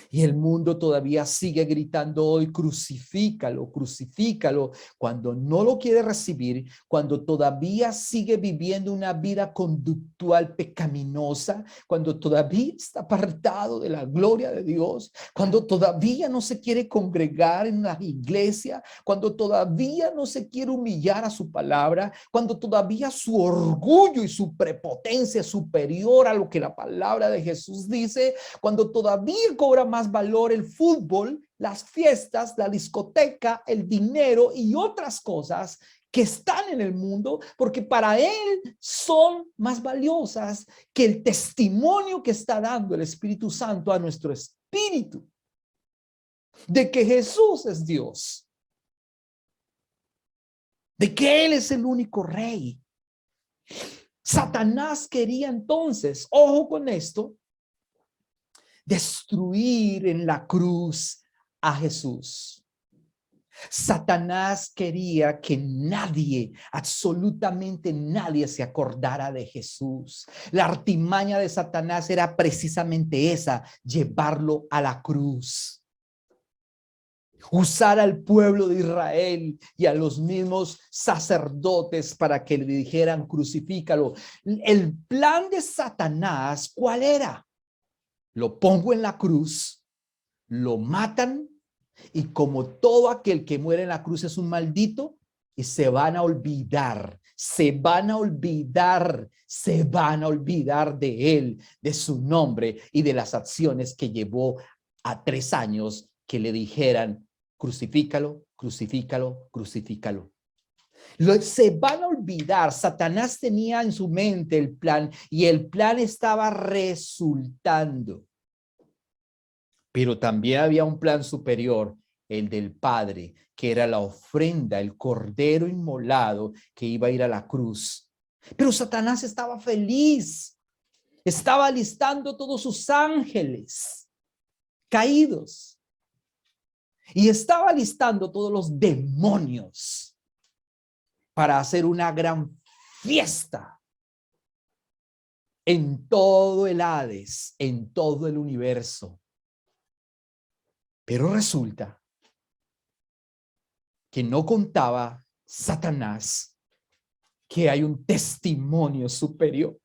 Y el mundo todavía sigue gritando hoy, crucifícalo, crucifícalo, cuando no lo quiere recibir, cuando todavía sigue viviendo una vida conductual pecaminosa, cuando todavía está apartado de la gloria de Dios, cuando todavía no se quiere congregar en la iglesia, cuando todavía no se quiere humillar a su palabra, cuando todavía su orgullo y su prepotencia es superior a lo que la palabra de Jesús dice, cuando todavía cobra más valor el fútbol, las fiestas, la discoteca, el dinero y otras cosas que están en el mundo, porque para él son más valiosas que el testimonio que está dando el Espíritu Santo a nuestro espíritu de que Jesús es Dios, de que Él es el único rey. Satanás quería entonces, ojo con esto, destruir en la cruz a Jesús. Satanás quería que nadie, absolutamente nadie, se acordara de Jesús. La artimaña de Satanás era precisamente esa, llevarlo a la cruz. Usar al pueblo de Israel y a los mismos sacerdotes para que le dijeran crucifícalo. El plan de Satanás, ¿cuál era? Lo pongo en la cruz, lo matan y como todo aquel que muere en la cruz es un maldito, y se van a olvidar, se van a olvidar de él, de su nombre y de las acciones que llevó a 3 años que le dijeran crucifícalo, crucifícalo, crucifícalo. Se van a olvidar. Satanás tenía en su mente el plan y el plan estaba resultando. Pero también había un plan superior, el del Padre, que era la ofrenda, el cordero inmolado que iba a ir a la cruz. Pero Satanás estaba feliz, estaba alistando todos sus ángeles caídos y estaba alistando todos los demonios para hacer una gran fiesta en todo el Hades, en todo el universo. Pero resulta que no contaba Satanás que hay un testimonio superior.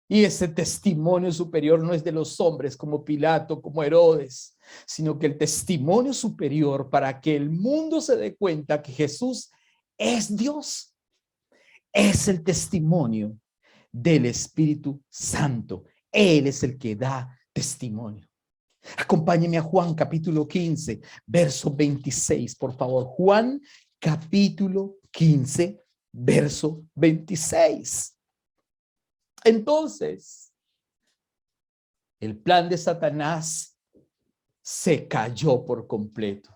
Y ese testimonio superior no es de los hombres como Pilato, como Herodes, sino que el testimonio superior para que el mundo se dé cuenta que Jesús es Dios, es el testimonio del Espíritu Santo. Él es el que da testimonio. Acompáñeme a Juan capítulo 15, verso 26, por favor. Juan capítulo 15, verso 26. Entonces, el plan de Satanás se cayó por completo.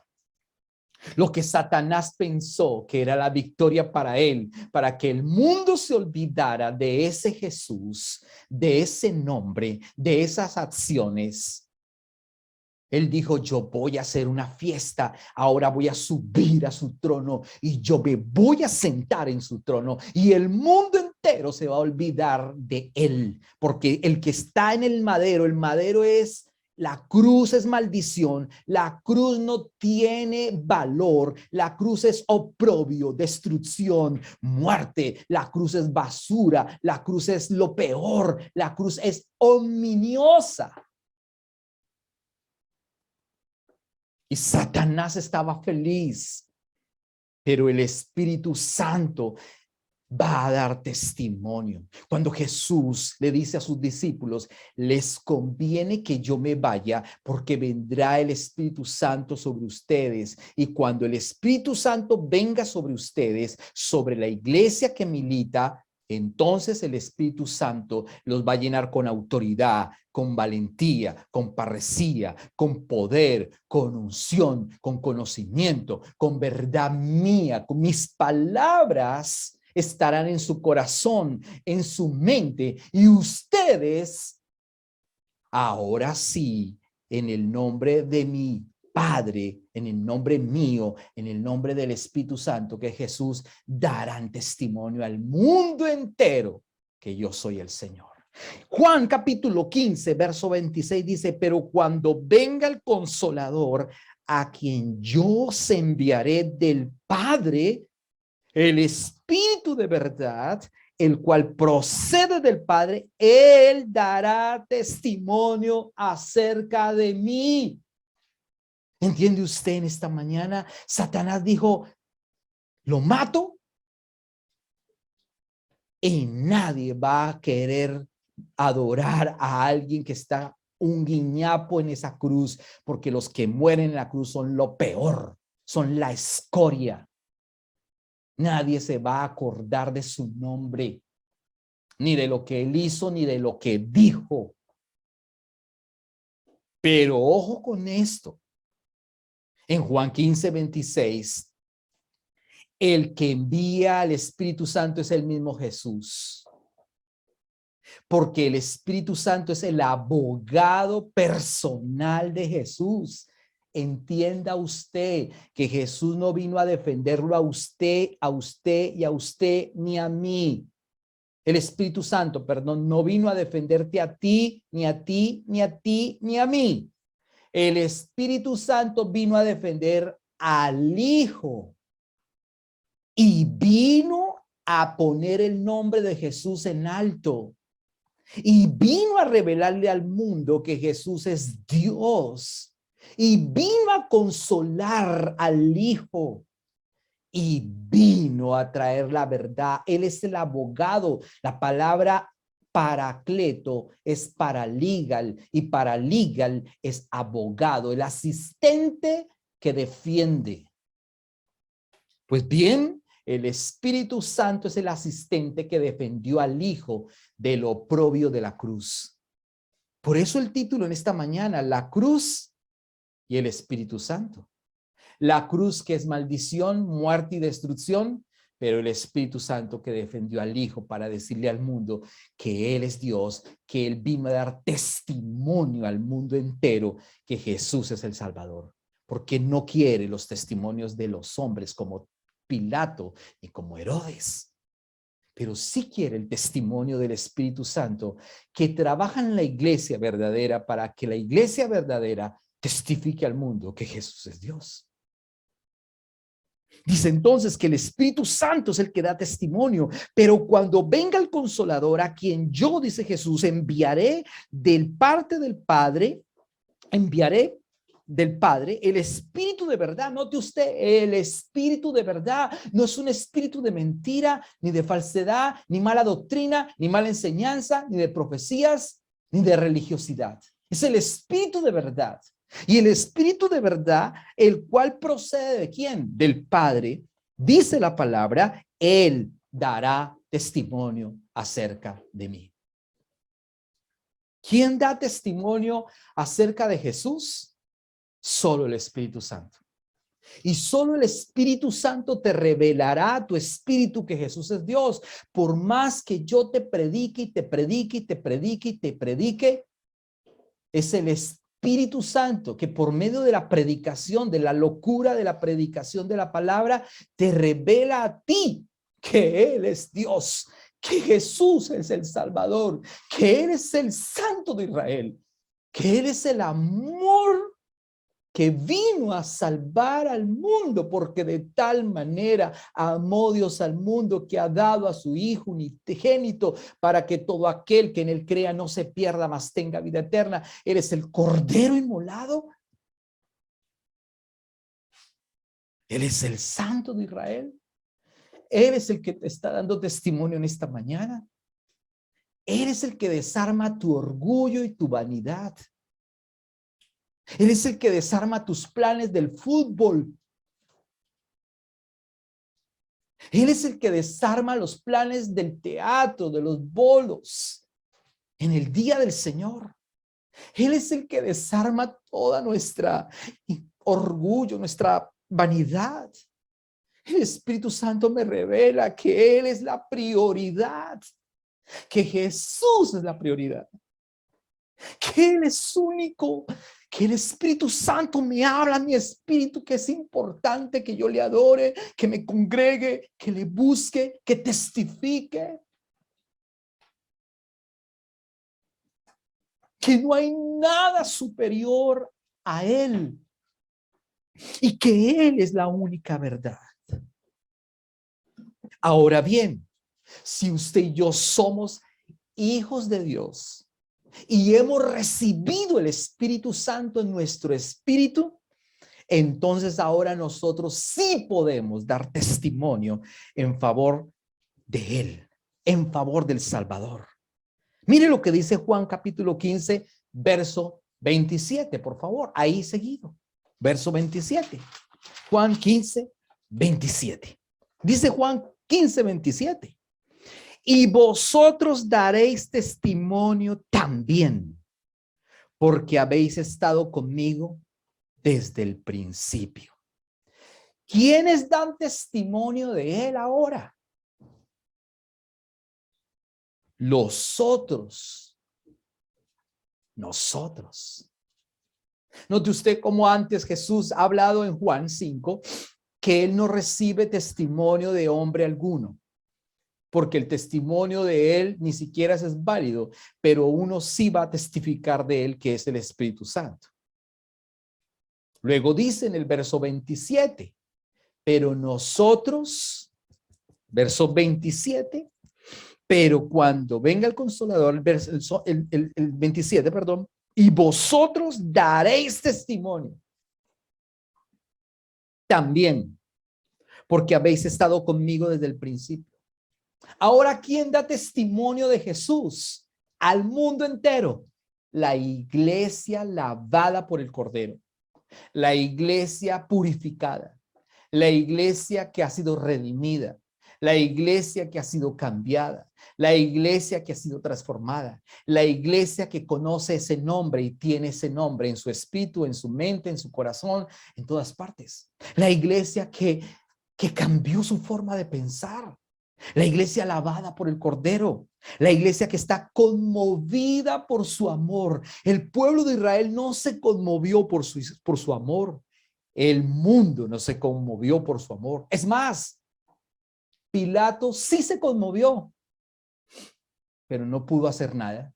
Lo que Satanás pensó que era la victoria para él, para que el mundo se olvidara de ese Jesús, de ese nombre, de esas acciones. Él dijo, yo voy a hacer una fiesta, ahora voy a subir a su trono y yo me voy a sentar en su trono y el mundo entero se va a olvidar de él, porque el que está en el madero es, la cruz es maldición, la cruz no tiene valor, la cruz es oprobio, destrucción, muerte, la cruz es basura, la cruz es lo peor, la cruz es ominiosa. Y Satanás estaba feliz, pero el Espíritu Santo va a dar testimonio. Cuando Jesús le dice a sus discípulos, les conviene que yo me vaya porque vendrá el Espíritu Santo sobre ustedes. Y cuando el Espíritu Santo venga sobre ustedes, sobre la iglesia que milita, entonces el Espíritu Santo los va a llenar con autoridad, con valentía, con parresía, con poder, con unción, con conocimiento, con verdad mía, con mis palabras estarán en su corazón, en su mente, y ustedes, ahora sí, en el nombre de mi Padre, en el nombre mío, en el nombre del Espíritu Santo, que Jesús, darán testimonio al mundo entero que yo soy el Señor. Juan capítulo 15, verso 26 dice, pero cuando venga el Consolador, a quien yo se enviaré del Padre, el Espíritu de verdad, el cual procede del Padre, Él dará testimonio acerca de mí. ¿Entiende usted en esta mañana? Satanás dijo, lo mato y nadie va a querer adorar a alguien que está un guiñapo en esa cruz, porque los que mueren en la cruz son lo peor, son la escoria. Nadie se va a acordar de su nombre, ni de lo que él hizo, ni de lo que dijo. Pero ojo con esto. En Juan 15, 26, el que envía al Espíritu Santo es el mismo Jesús. Porque el Espíritu Santo es el abogado personal de Jesús. Entienda usted que Jesús no vino a defenderlo a usted y a usted, ni a mí. El Espíritu Santo, perdón, no vino a defenderte a ti, ni a ti, ni a ti, ni a mí. El Espíritu Santo vino a defender al Hijo y vino a poner el nombre de Jesús en alto y vino a revelarle al mundo que Jesús es Dios y vino a consolar al Hijo. Y vino a traer la verdad. Él es el abogado. La palabra paracleto es paralegal y paralegal es abogado, el asistente que defiende. Pues bien, el Espíritu Santo es el asistente que defendió al Hijo del oprobio de la cruz. Por eso el título en esta mañana, la cruz y el Espíritu Santo. La cruz que es maldición, muerte y destrucción, pero el Espíritu Santo que defendió al Hijo para decirle al mundo que Él es Dios, que Él vino a dar testimonio al mundo entero que Jesús es el Salvador, porque no quiere los testimonios de los hombres como Pilato y como Herodes, pero sí quiere el testimonio del Espíritu Santo que trabaja en la iglesia verdadera para que la iglesia verdadera testifique al mundo que Jesús es Dios. Dice entonces que el Espíritu Santo es el que da testimonio, pero cuando venga el Consolador, a quien yo, dice Jesús, enviaré enviaré del Padre, el Espíritu de verdad. Note usted, el Espíritu de verdad no es un espíritu de mentira, ni de falsedad, ni mala doctrina, ni mala enseñanza, ni de profecías, ni de religiosidad. Es el Espíritu de verdad. Y el Espíritu de verdad, el cual procede ¿de quién? Del Padre. Dice la palabra, Él dará testimonio acerca de mí. ¿Quién da testimonio acerca de Jesús? Solo el Espíritu Santo. Y solo el Espíritu Santo te revelará a tu espíritu que Jesús es Dios. Por más que yo te predique y te predique y te predique y te predique, es el Espíritu Santo que por medio de la predicación, de la locura de la predicación de la palabra, te revela a ti que Él es Dios, que Jesús es el Salvador, que Él es el Santo de Israel, que Él es el amor que vino a salvar al mundo, porque de tal manera amó Dios al mundo que ha dado a su Hijo unigénito para que todo aquel que en él crea no se pierda, mas tenga vida eterna. Eres el Cordero inmolado. Él es el Santo de Israel. Eres el que te está dando testimonio en esta mañana. Eres el que desarma tu orgullo y tu vanidad. Él es el que desarma tus planes del fútbol. Él es el que desarma los planes del teatro, de los bolos, en el día del Señor. Él es el que desarma toda nuestra orgullo, nuestra vanidad. El Espíritu Santo me revela que Él es la prioridad, que Jesús es la prioridad, que Él es único, que el Espíritu Santo me habla a mi espíritu que es importante que yo le adore, que me congregue, que le busque, que testifique. Que no hay nada superior a Él y que Él es la única verdad. Ahora bien, si usted y yo somos hijos de Dios y hemos recibido el Espíritu Santo en nuestro espíritu, entonces ahora nosotros sí podemos dar testimonio en favor de Él, en favor del Salvador. Mire lo que dice Juan capítulo 15, verso 27, por favor, ahí seguido. Verso 27. Juan 15, 27. Dice Juan 15, 27. Y vosotros daréis testimonio también, porque habéis estado conmigo desde el principio. ¿Quiénes dan testimonio de Él ahora? Los otros. Nosotros. Note usted cómo antes Jesús ha hablado en Juan 5 que Él no recibe testimonio de hombre alguno, porque el testimonio de Él ni siquiera es válido, pero uno sí va a testificar de Él, que es el Espíritu Santo. Luego dice en el verso 27, pero nosotros, verso 27, pero cuando venga el Consolador, el 27, perdón, y vosotros daréis testimonio también, porque habéis estado conmigo desde el principio. Ahora, ¿quién da testimonio de Jesús al mundo entero? La iglesia lavada por el Cordero, la iglesia purificada, la iglesia que ha sido redimida, la iglesia que ha sido cambiada, la iglesia que ha sido transformada, la iglesia que conoce ese nombre y tiene ese nombre en su espíritu, en su mente, en su corazón, en todas partes. La iglesia que cambió su forma de pensar. La iglesia lavada por el Cordero, la iglesia que está conmovida por su amor. El pueblo de Israel no se conmovió por su amor. El mundo no se conmovió por su amor. Es más, Pilato sí se conmovió, pero no pudo hacer nada.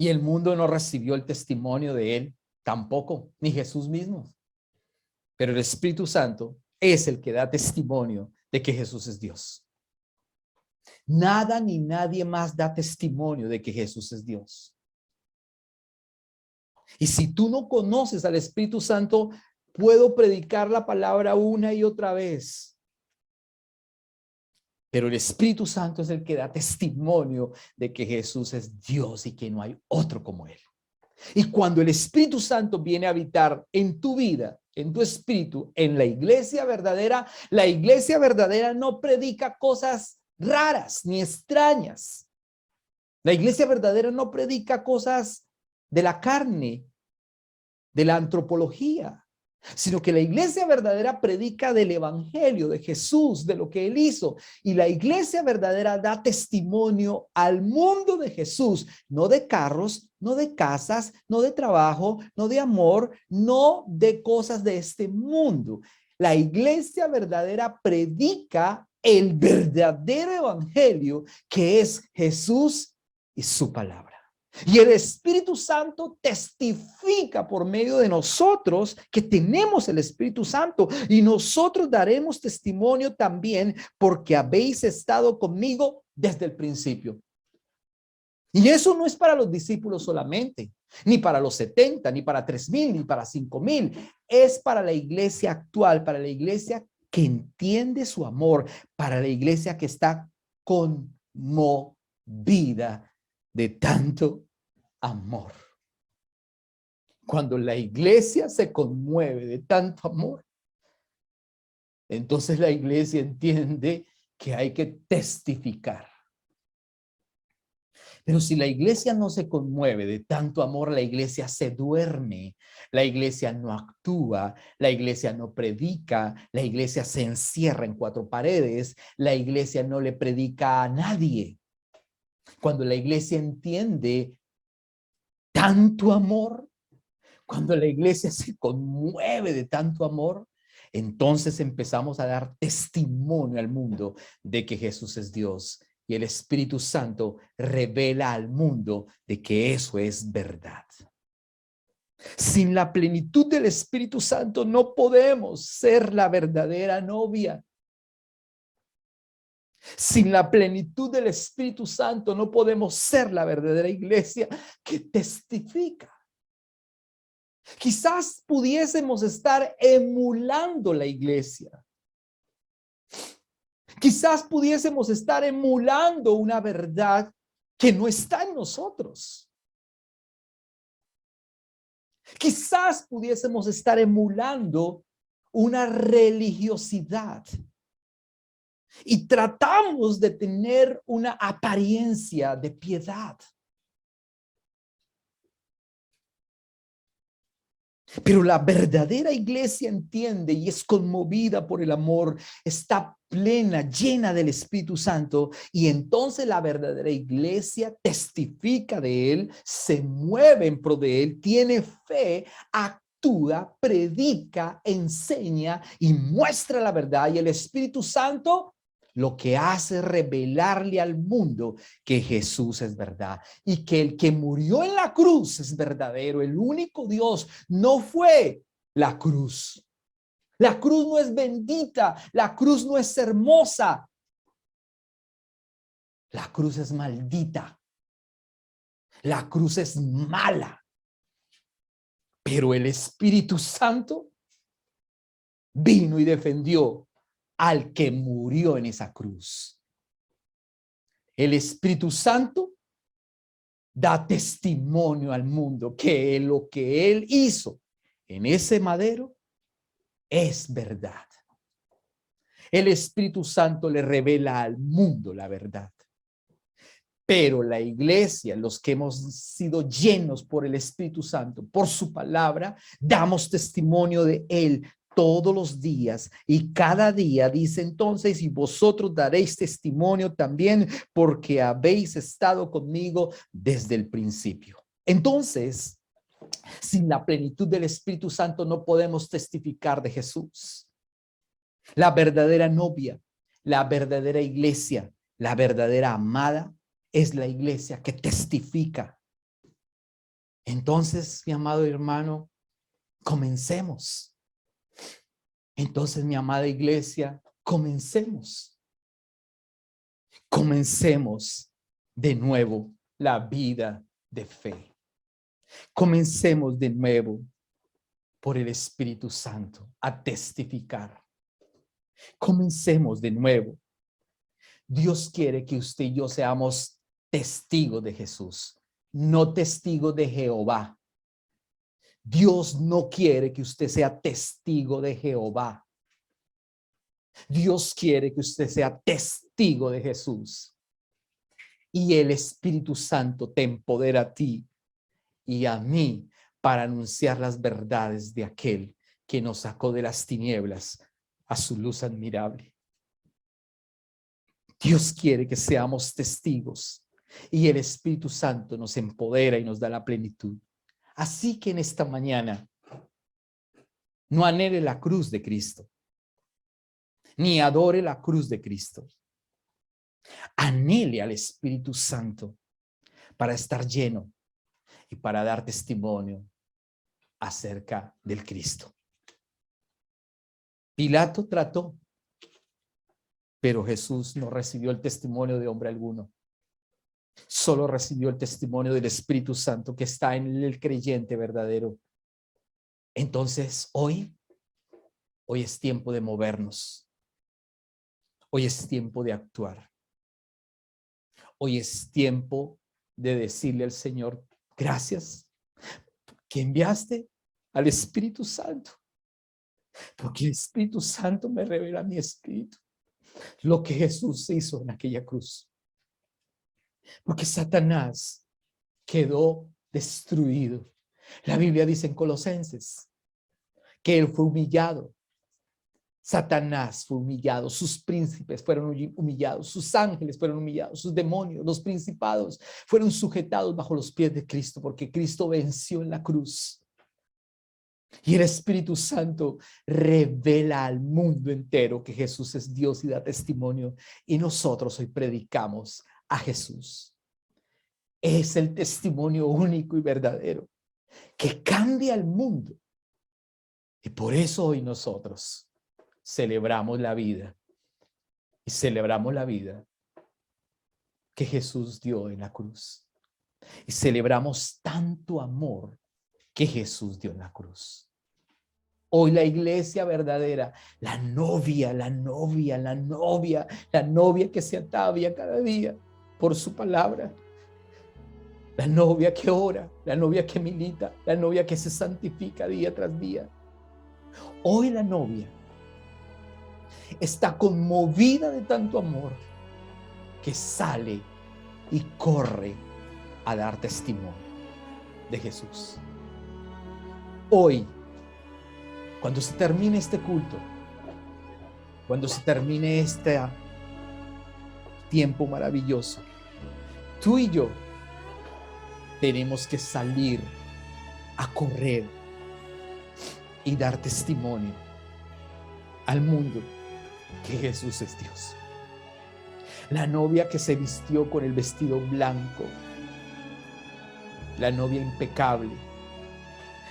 Y el mundo no recibió el testimonio de él tampoco, ni Jesús mismo. Pero el Espíritu Santo es el que da testimonio de que Jesús es Dios. Nada ni nadie más da testimonio de que Jesús es Dios. Y si tú no conoces al Espíritu Santo, puedo predicar la palabra una y otra vez. Pero el Espíritu Santo es el que da testimonio de que Jesús es Dios y que no hay otro como Él. Y cuando el Espíritu Santo viene a habitar en tu vida, en tu espíritu, en la iglesia verdadera no predica cosas raras ni extrañas. La iglesia verdadera no predica cosas de la carne, de la antropología, sino que la iglesia verdadera predica del evangelio de Jesús, de lo que él hizo. Y la iglesia verdadera da testimonio al mundo de Jesús, no de carros, no de casas, no de trabajo, no de amor, no de cosas de este mundo. La iglesia verdadera predica el verdadero evangelio, que es Jesús y su palabra. Y el Espíritu Santo testifica por medio de nosotros que tenemos el Espíritu Santo, y nosotros daremos testimonio también porque habéis estado conmigo desde el principio. Y eso no es para los discípulos solamente, ni para los 70, ni para 3,000, ni para 5,000. Es para la iglesia actual, para la iglesia que entiende su amor, para la iglesia que está conmovida de tanto amor. Cuando la iglesia se conmueve de tanto amor, entonces la iglesia entiende que hay que testificar. Pero si la iglesia no se conmueve de tanto amor, la iglesia se duerme, la iglesia no actúa, la iglesia no predica, la iglesia se encierra en 4 paredes, la iglesia no le predica a nadie. Cuando la iglesia entiende tanto amor, cuando la iglesia se conmueve de tanto amor, entonces empezamos a dar testimonio al mundo de que Jesús es Dios, y el Espíritu Santo revela al mundo de que eso es verdad. Sin la plenitud del Espíritu Santo no podemos ser la verdadera novia. Sin la plenitud del Espíritu Santo no podemos ser la verdadera iglesia que testifica. Quizás pudiésemos estar emulando la iglesia. Quizás pudiésemos estar emulando una verdad que no está en nosotros. Quizás pudiésemos estar emulando una religiosidad y tratamos de tener una apariencia de piedad. Pero la verdadera iglesia entiende y es conmovida por el amor, está plena, llena del Espíritu Santo, y entonces la verdadera iglesia testifica de él, se mueve en pro de él, tiene fe, actúa, predica, enseña y muestra la verdad, y el Espíritu Santo lo que hace es revelarle al mundo que Jesús es verdad y que el que murió en la cruz es verdadero. El único Dios no fue la cruz. La cruz no es bendita, la cruz no es hermosa. La cruz es maldita. La cruz es mala. Pero el Espíritu Santo vino y defendió al que murió en esa cruz. El Espíritu Santo da testimonio al mundo que lo que él hizo en ese madero es verdad. El Espíritu Santo le revela al mundo la verdad. Pero la iglesia, los que hemos sido llenos por el Espíritu Santo, por su palabra, damos testimonio de él todos los días, y cada día dice entonces: y vosotros daréis testimonio también, porque habéis estado conmigo desde el principio. Entonces, sin la plenitud del Espíritu Santo no podemos testificar de Jesús. La verdadera novia, la verdadera iglesia, la verdadera amada es la iglesia que testifica Entonces, mi amado hermano, comencemos. Entonces, mi amada iglesia, comencemos. Comencemos de nuevo la vida de fe. Comencemos de nuevo por el Espíritu Santo a testificar. Comencemos de nuevo. Dios quiere que usted y yo seamos testigos de Jesús, no testigos de Jehová. Dios no quiere que usted sea testigo de Jehová. Dios quiere que usted sea testigo de Jesús. Y el Espíritu Santo te empodera a ti y a mí para anunciar las verdades de aquel que nos sacó de las tinieblas a su luz admirable. Dios quiere que seamos testigos y el Espíritu Santo nos empodera y nos da la plenitud. Así que en esta mañana no anhele la cruz de Cristo, ni adore la cruz de Cristo. Anhele al Espíritu Santo para estar lleno y para dar testimonio acerca del Cristo. Pilato trató, pero Jesús no recibió el testimonio de hombre alguno. Solo recibió el testimonio del Espíritu Santo que está en el creyente verdadero. Entonces, hoy es tiempo de movernos. Hoy es tiempo de actuar. Hoy es tiempo de decirle al Señor, gracias que enviaste al Espíritu Santo. Porque el Espíritu Santo me revela mi espíritu. Lo que Jesús hizo en aquella cruz. Porque Satanás quedó destruido. La Biblia dice en Colosenses que él fue humillado. Satanás fue humillado, sus príncipes fueron humillados, sus ángeles fueron humillados, sus demonios, los principados fueron sujetados bajo los pies de Cristo, porque Cristo venció en la cruz. Y el Espíritu Santo revela al mundo entero que Jesús es Dios y da testimonio. Y nosotros hoy predicamos a Jesús. Es el testimonio único y verdadero que cambia el mundo. Y por eso hoy nosotros celebramos la vida. Y celebramos la vida que Jesús dio en la cruz. Y celebramos tanto amor que Jesús dio en la cruz. Hoy la iglesia verdadera, la novia que se atavia cada día por su palabra, la novia que ora, la novia que milita, la novia que se santifica día tras día. Hoy la novia está conmovida de tanto amor que sale y corre a dar testimonio de Jesús. Hoy, cuando se termine este culto, cuando se termine este tiempo maravilloso, tú y yo tenemos que salir a correr y dar testimonio al mundo que Jesús es Dios. La novia que se vistió con el vestido blanco, la novia impecable,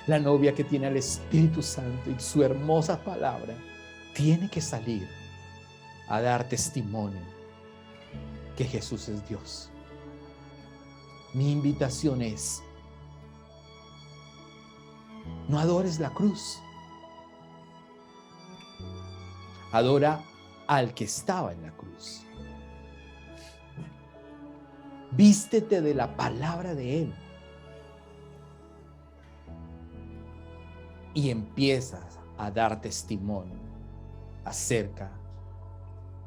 la novia que tiene al Espíritu Santo y su hermosa palabra, tiene que salir a dar testimonio que Jesús es Dios. Mi invitación es: no adores la cruz, adora al que estaba en la cruz. Vístete de la palabra de Él y empiezas a dar testimonio acerca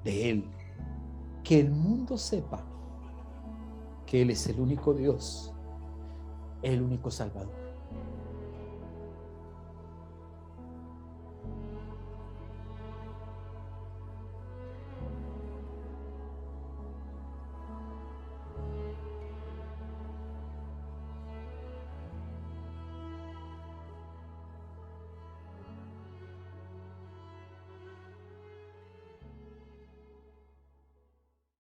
de Él. Que el mundo sepa que Él es el único Dios, el único Salvador.